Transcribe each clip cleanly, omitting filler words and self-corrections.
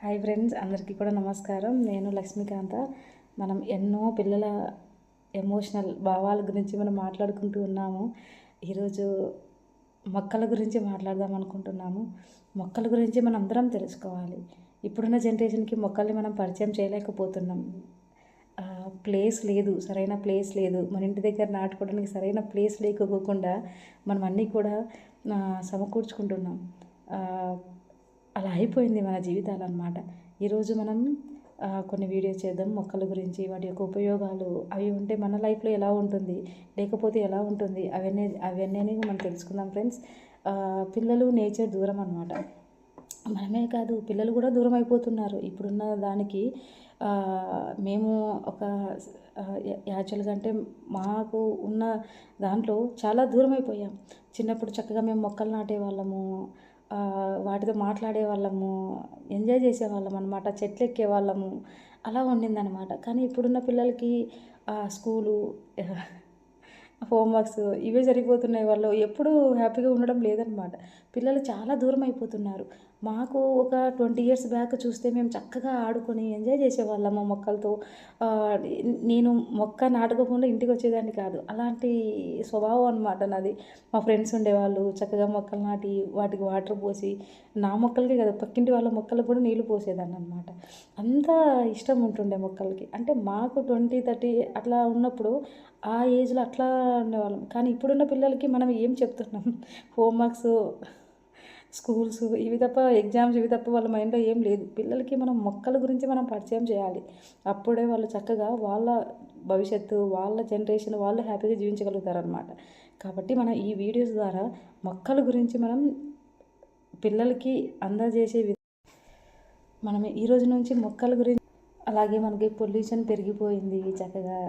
Hi friends, అందరికీ కూడా నమస్కారం. నేను లక్ష్మీకాంత. మనం ఎన్నో పిల్లల ఎమోషనల్ భావాల గురించి మనం మాట్లాడుకుంటూ ఉన్నాము. ఈరోజు మొక్కల గురించి మాట్లాడదాం అనుకుంటున్నాము. మొక్కల గురించి మనం అందరం తెలుసుకోవాలి. ఇప్పుడున్న జనరేషన్కి మొక్కల్ని మనం పరిచయం చేయలేకపోతున్నాం. ప్లేస్ లేదు, సరైన ప్లేస్ లేదు. మన ఇంటి దగ్గర నాటుకోవడానికి సరైన ప్లేస్ లేకపోకుండా మనం అన్నీ కూడా సమకూర్చుకుంటున్నాం. అలా అయిపోయింది మన జీవితాలు అన్నమాట. ఈరోజు మనం కొన్ని వీడియోస్ చేద్దాం మొక్కల గురించి, వాటి యొక్క ఉపయోగాలు, అవి ఉంటే మన లైఫ్లో ఎలా ఉంటుంది, లేకపోతే ఎలా ఉంటుంది, అవన్నీ మనం తెలుసుకుందాం ఫ్రెండ్స్. పిల్లలు నేచర్ దూరం అన్నమాట. మనమే కాదు, పిల్లలు కూడా దూరం అయిపోతున్నారు ఇప్పుడున్న దానికి. మేము ఒక యాక్చువల్గా అంటే మాకు ఉన్న దాంట్లో చాలా దూరం అయిపోయాం. చిన్నప్పుడు చక్కగా మేము మొక్కలు నాటేవాళ్ళము, వాటితో మాట్లాడేవాళ్ళము, ఎంజాయ్ చేసేవాళ్ళం అనమాట, చెట్లు ఎక్కేవాళ్ళము, అలా ఉండిందనమాట. కానీ ఇప్పుడున్న పిల్లలకి స్కూలు, హోంవర్క్స్ ఇవే సరిపోతున్నాయి. వాళ్ళు ఎప్పుడూ హ్యాపీగా ఉండడం లేదనమాట. పిల్లలు చాలా దూరం అయిపోతున్నారు. మాకు ఒక 20 ఇయర్స్ బ్యాక్ చూస్తే మేము చక్కగా ఆడుకొని ఎంజాయ్ చేసేవాళ్ళము మొక్కలతో. నేను మొక్క నాటకపోకుండా ఇంటికి వచ్చేదాన్ని కాదు. అలాంటి స్వభావం అనమాట నాది. మా ఫ్రెండ్స్ ఉండేవాళ్ళు, చక్కగా మొక్కలు నాటి వాటికి వాటర్ పోసి, నా మొక్కలకి కదా పక్కింటి వాళ్ళ మొక్కలకు కూడా నీళ్లు పోసేదాన్ని అనమాట. అంత ఇష్టం ఉంటుండే మొక్కలకి. అంటే మాకు 20, 30 అట్లా ఉన్నప్పుడు ఆ ఏజ్లో అట్లా ఉండేవాళ్ళం. కానీ ఇప్పుడున్న పిల్లలకి మనం ఏం చెప్తున్నాం? హోంవర్క్స్, స్కూల్స్ ఇవి తప్ప, ఎగ్జామ్స్ ఇవి తప్ప వాళ్ళ మైండ్లో ఏం లేదు. పిల్లలకి మనం మొక్కల గురించి మనం పరిచయం చేయాలి. అప్పుడే వాళ్ళు చక్కగా వాళ్ళ భవిష్యత్తు, వాళ్ళ జనరేషన్ వాళ్ళు హ్యాపీగా జీవించగలుగుతారనమాట. కాబట్టి మనం ఈ వీడియోస్ ద్వారా మొక్కల గురించి మనం పిల్లలకి అందజేసే మనం ఈరోజు నుంచి మొక్కల గురించి. అలాగే మనకి పొల్యూషన్ పెరిగిపోయింది చక్కగా.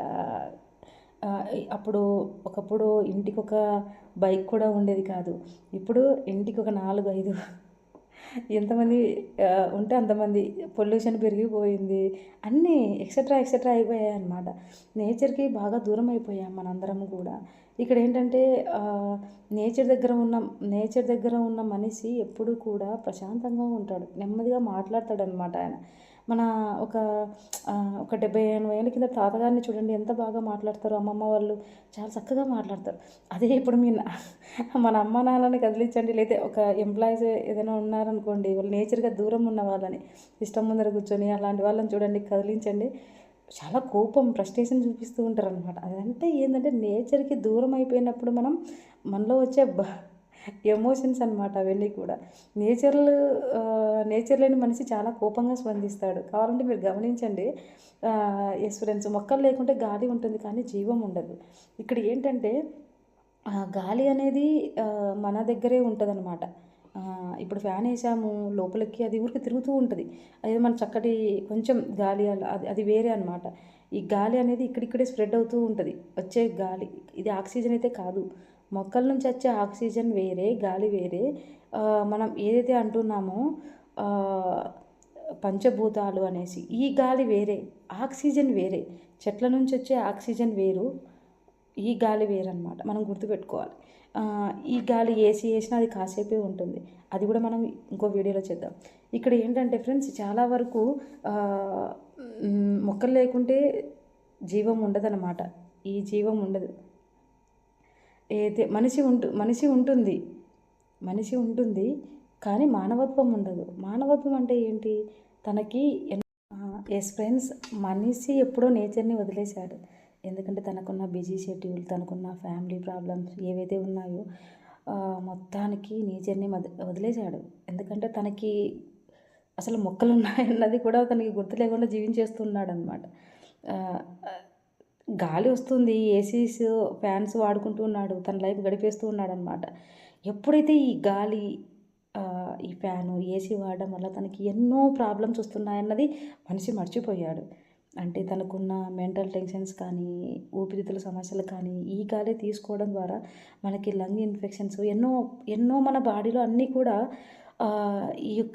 ఒకప్పుడు ఇంటికి ఒక బైక్ కూడా ఉండేది కాదు. ఇప్పుడు ఇంటికి ఒక 4, 5 ఎంతమంది ఉంటే అంతమంది. పొల్యూషన్ పెరిగిపోయింది, అన్నీ ఎక్సెట్రా ఎక్సెట్రా అయిపోయాయి అన్నమాట. నేచర్కి బాగా దూరం అయిపోయాం మనందరము కూడా. ఇక్కడ ఏంటంటే నేచర్ దగ్గర ఉన్న మనిషి ఎప్పుడు కూడా ప్రశాంతంగా ఉంటాడు, నెమ్మదిగా మాట్లాడతాడు అనమాట ఆయన. మన ఒక 70-80 ఏళ్ళ కింద తాతగారిని చూడండి, ఎంత బాగా మాట్లాడతారు. అమ్మమ్మ వాళ్ళు చాలా చక్కగా మాట్లాడతారు. అదే ఇప్పుడు మన అమ్మ నాన్నని కదిలించండి, లేదా ఒక ఎంప్లాయీస్ ఏదైనా ఉన్నారనుకోండి, వాళ్ళు నేచర్గా దూరం ఉన్న వాళ్ళని ఇష్టం ముందర కూర్చొని అలాంటి వాళ్ళని చూడండి, కదిలించండి, చాలా కోపం, ఫ్రస్ట్రేషన్ చూపిస్తూ ఉంటారు అనమాట. అదంటే ఏంటంటే నేచర్కి దూరం అయిపోయినప్పుడు మనలో వచ్చే ఎమోషన్స్ అనమాట అవన్నీ కూడా. నేచర్ లేని మనిషి చాలా కోపంగా స్పందిస్తాడు. కావాలంటే మీరు గమనించండి. ఎస్ ఫ్రెండ్స్, మొక్కలు లేకుంటే గాలి ఉంటుంది కానీ జీవం ఉండదు. ఇక్కడ ఏంటంటే గాలి అనేది మన దగ్గరే ఉంటుందన్నమాట. ఇప్పుడు ఫ్యాన్ వేసాము లోపలికి, అది ఊరికి తిరుగుతూ ఉంటుంది. అదే మన చక్కటి కొంచెం గాలి అది వేరే అనమాట. ఈ గాలి అనేది ఇక్కడిక్కడే స్ప్రెడ్ అవుతూ ఉంటుంది, వచ్చే గాలి. ఇది ఆక్సిజన్ అయితే కాదు. మొక్కల నుంచి వచ్చే ఆక్సిజన్ వేరే, గాలి వేరే. మనం ఏదైతే అంటున్నామో పంచభూతాలు అనేసి, ఈ గాలి వేరే, ఆక్సిజన్ వేరే. చెట్ల నుంచి వచ్చే ఆక్సిజన్ వేరు, ఈ గాలి వేరనమాట. మనం గుర్తుపెట్టుకోవాలి. ఈ గాలి ఏసీ వేసినా అది కాసేపే ఉంటుంది. అది కూడా మనం ఇంకో వీడియోలో చేద్దాం. ఇక్కడ ఏంటంటే ఫ్రెండ్స్, చాలా వరకు మొక్కలు లేకుంటే జీవం ఉండదన్నమాట. ఈ జీవం ఉండదు. అయితే మనిషి ఉంటుంది కానీ మానవత్వం ఉండదు. మానవత్వం అంటే ఏంటి? తనకి ఎస్ ఫ్రెండ్స్, మనిషి ఎప్పుడో నేచర్ని వదిలేశాడు. ఎందుకంటే తనకున్న బిజీ షెడ్యూల్, తనకున్న ఫ్యామిలీ ప్రాబ్లమ్స్ ఏవైతే ఉన్నాయో మొత్తానికి నేచర్ని వదిలేశాడు. ఎందుకంటే తనకి అసలు మొక్కలు ఉన్నాయన్నది కూడా తనకి గుర్తు లేకుండా జీవించేస్తున్నాడు అనమాట. గాలి వస్తుంది, ఏసీస్, ఫ్యాన్స్ వాడుకుంటూ ఉన్నాడు, తన లైఫ్ గడిపేస్తూ ఉన్నాడు అనమాట. ఎప్పుడైతే ఈ గాలి, ఈ ఫ్యాను, ఏసీ వాడడం వల్ల తనకి ఎన్నో ప్రాబ్లమ్స్ వస్తున్నాయన్నది మనిషి మర్చిపోయాడు. అంటే తనకున్న మెంటల్ టెన్షన్స్ కానీ, ఊపిరితిత్తుల సమస్యలు కానీ, ఈ గాలి తీసుకోవడం ద్వారా మనకి లంగ్ ఇన్ఫెక్షన్స్ ఎన్నో మన బాడీలో అన్నీ కూడా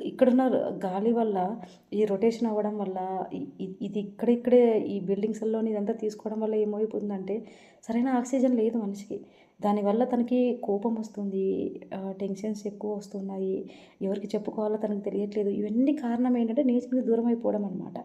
ఇక్కడున్న గాలి వల్ల, ఈ రొటేషన్ అవ్వడం వల్ల, ఇది ఇక్కడే ఈ బిల్డింగ్స్లోని ఇదంతా తీసుకోవడం వల్ల ఏమైపోతుందంటే సరైన ఆక్సిజన్ లేదు మనిషికి. దానివల్ల తనకి కోపం వస్తుంది, టెన్షన్స్ ఎక్కువ వస్తున్నాయి, ఎవరికి చెప్పుకోవాలో తనకు తెలియట్లేదు. ఇవన్నీ కారణం ఏంటంటే నేచర్‌కి దూరం అయిపోవడం అనమాట.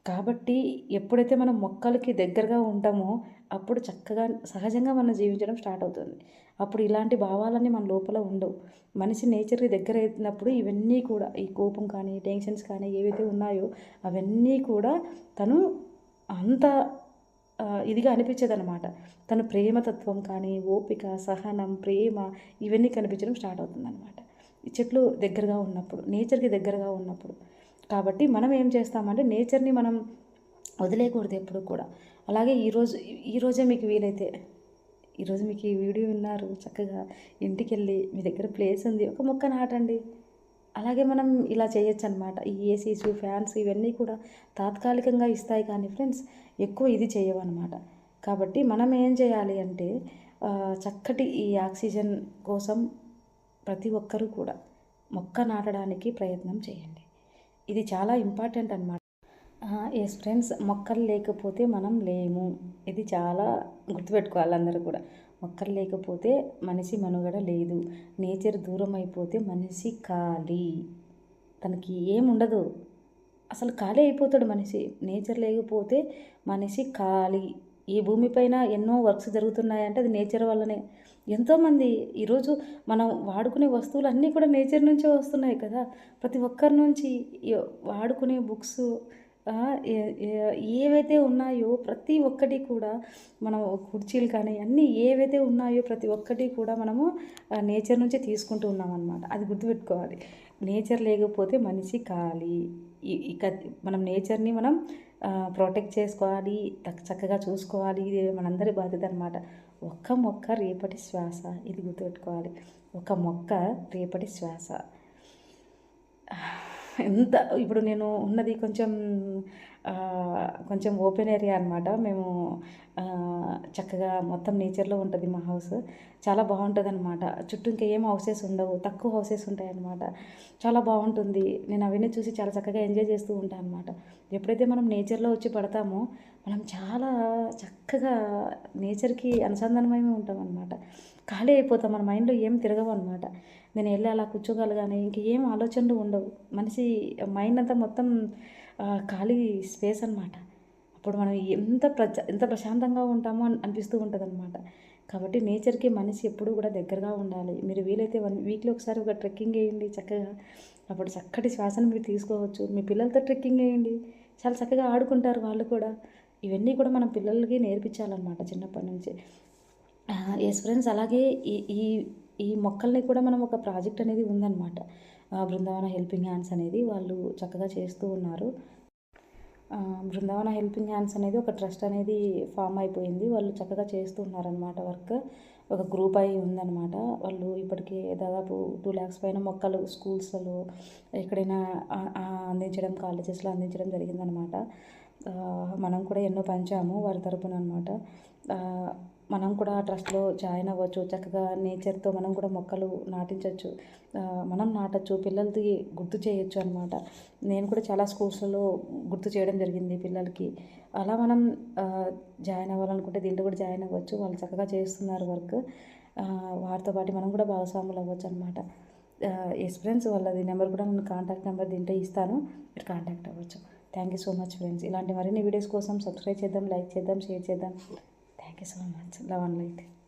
కాబట్టి ఎప్పుడైతే మనం మొక్కలకి దగ్గరగా ఉంటామో అప్పుడు చక్కగా సహజంగా మనం జీవించడం స్టార్ట్ అవుతుంది. అప్పుడు ఇలాంటి భావాలన్నీ మన లోపల ఉండవు. మనిషి నేచర్‌కి దగ్గరైనప్పుడు ఇవన్నీ కూడా ఈ కోపం కానీ, టెన్షన్స్ కానీ ఏవైతే ఉన్నాయో అవన్నీ కూడా తను అంత ఇదిగా అనిపించదనమాట. తను ప్రేమతత్వం కానీ, ఓపిక, సహనం, ప్రేమ ఇవన్నీ కనిపించడం స్టార్ట్ అవుతుందనమాట. ఈ చెట్లు దగ్గరగా ఉన్నప్పుడు, నేచర్‌కి దగ్గరగా ఉన్నప్పుడు. కాబట్టి మనం ఏం చేస్తామంటే నేచర్‌ని మనం వదిలేయకూడదు ఎప్పుడు కూడా. అలాగే ఈరోజే మీకు వీలైతే ఈరోజు మీకు ఈ వీడియో విన్నారు చక్కగా ఇంటికెళ్ళి మీ దగ్గర ప్లేస్ ఉంది, ఒక మొక్క నాటండి. అలాగే మనం ఇలా చేయొచ్చనమాట. ఈ ఏసీస్, ఫ్యాన్స్ ఇవన్నీ కూడా తాత్కాలికంగా ఇస్తాయి కానీ ఫ్రెండ్స్ ఎక్కువ ఇది చేయవనమాట. కాబట్టి మనం ఏం చేయాలి అంటే చక్కటి ఈ ఆక్సిజన్ కోసం ప్రతి ఒక్కరూ కూడా మొక్క నాటడానికి ప్రయత్నం చేయండి. ఇది చాలా ఇంపార్టెంట్ అనమాట. ఎస్ ఫ్రెండ్స్, మొక్కలు లేకపోతే మనం లేము. ఇది చాలా గుర్తుపెట్టుకోవాలి అందరూ కూడా. మొక్కలు లేకపోతే మనిషి మనుగడ లేదు. నేచర్ దూరం అయిపోతే మనిషి ఖాళీ. తనకి ఏముండదు. అసలు ఖాళీ అయిపోతాడు మనిషి. నేచర్ లేకపోతే మనిషి ఖాళీ. ఈ భూమిపైన ఎన్నో వర్క్స్ జరుగుతున్నాయంటే అది నేచర్ వల్లనే. ఎంతోమంది ఈరోజు మనం వాడుకునే వస్తువులన్నీ కూడా నేచర్ నుంచే వస్తున్నాయి కదా! ప్రతి ఒక్కరి నుంచి వాడుకునే బుక్స్ ఏవైతే ఉన్నాయో ప్రతి ఒక్కటి కూడా మనం కుర్చీలు కానీ అన్నీ ఏవైతే ఉన్నాయో ప్రతి ఒక్కటి కూడా మనము నేచర్ నుంచే తీసుకుంటూ ఉన్నామన్నమాట. అది గుర్తుపెట్టుకోవాలి. నేచర్ లేకపోతే మనిషి ఖాళీ. ఇక మనం నేచర్‌ని మనం ప్రొటెక్ట్ చేసుకోవాలి, చక్కగా చూసుకోవాలి. ఇది మనందరి బాధ్యత అనమాట. ఒక్క మొక్క రేపటి శ్వాస. ఇది గుర్తుపెట్టుకోవాలి. ఒక మొక్క రేపటి శ్వాస. ఎంత ఇప్పుడు నేను ఉన్నది కొంచెం ఓపెన్ ఏరియా అనమాట. మేము చక్కగా మొత్తం నేచర్‌లో ఉంటుంది మా హౌస్. చాలా బాగుంటుందనమాట. చుట్టూ ఇంకా ఏం హౌసెస్ ఉండవు, తక్కువ హౌసెస్ ఉంటాయన్నమాట. చాలా బాగుంటుంది. నేను అవన్నీ చూసి చాలా చక్కగా ఎంజాయ్ చేస్తూ ఉంటాను అనమాట. ఎప్పుడైతే మనం నేచర్‌లో వచ్చి పడతామో మనం చాలా చక్కగా నేచర్‌కి అనుసంధానమై ఉంటామన్నమాట. ఖాళీ అయిపోతాం. మన మైండ్‌లో ఏం తిరగవన్నమాట. నేను వెళ్ళి అలా కూర్చోగలగానే ఇంకేం ఆలోచనలు ఉండవు. మనిషి మైండ్ అంతా మొత్తం ఖాళీ స్పేస్ అనమాట. అప్పుడు మనం ఎంత ప్రశాంతంగా ఉంటామో అనిపిస్తూ ఉంటుందన్నమాట. కాబట్టి నేచర్‌కి మనిషి ఎప్పుడూ కూడా దగ్గరగా ఉండాలి. మీరు వీలైతే వీక్‌లో ఒకసారి ఒక ట్రెక్కింగ్ వేయండి చక్కగా. అప్పుడు చక్కటి శ్వాసను మీరు తీసుకోవచ్చు. మీ పిల్లలతో ట్రెక్కింగ్ వేయండి. చాలా చక్కగా ఆడుకుంటారు వాళ్ళు కూడా. ఇవన్నీ కూడా మనం పిల్లలకి నేర్పించాలన్నమాట చిన్నప్పటి నుంచి. ఎస్ ఫ్రెండ్స్, అలాగే ఈ ఈ ఈ మొక్కల్ని కూడా మనం ఒక ప్రాజెక్ట్ అనేది ఉందన్నమాట. బృందావన హెల్పింగ్ హ్యాండ్స్ అనేది వాళ్ళు చక్కగా చేస్తూ ఉన్నారు. బృందావన హెల్పింగ్ హ్యాండ్స్ అనేది ఒక ట్రస్ట్ అనేది ఫామ్ అయిపోయింది. వాళ్ళు చక్కగా చేస్తూ ఉన్నారనమాట వర్క్. ఒక గ్రూప్ అయి ఉందన్నమాట. వాళ్ళు ఇప్పటికీ దాదాపు 2 lakhs పైన మొక్కలు స్కూల్స్‌లో ఎక్కడైనా అందించడం, కాలేజెస్‌లో అందించడం జరిగిందనమాట. మనం కూడా ఎన్నో పంచాము వారి తరపున అనమాట. మనం కూడా ఆ ట్రస్ట్‌లో జాయిన్ అవ్వచ్చు. చక్కగా నేచర్‌తో మనం కూడా మొక్కలు నాటించొచ్చు. మనం నాటొచ్చు. పిల్లలది గుర్తు చేయొచ్చు అనమాట. నేను కూడా చాలా స్కూల్స్‌లలో గుర్తు చేయడం జరిగింది పిల్లలకి. అలా మనం జాయిన్ అవ్వాలనుకుంటే దీంట్లో కూడా జాయిన్ అవ్వచ్చు. వాళ్ళు చక్కగా చేస్తున్నారు వర్క్. వారితో పాటు మనం కూడా భాగస్వాములు అవ్వచ్చు అనమాట. ఎస్ ఫ్రెండ్స్, వాళ్ళది నెంబర్ కూడా నేను కాంటాక్ట్ నెంబర్ దీంట్లో ఇస్తాను. మీరు కాంటాక్ట్ అవ్వచ్చు. Thank you so much friends. ఇలాంటి మరిన్ని వీడియోస్ కోసం సబ్స్క్రైబ్ చేద్దాం, లైక్ చేద్దాం, షేర్ చేద్దాం. Thank you so much. Love and light.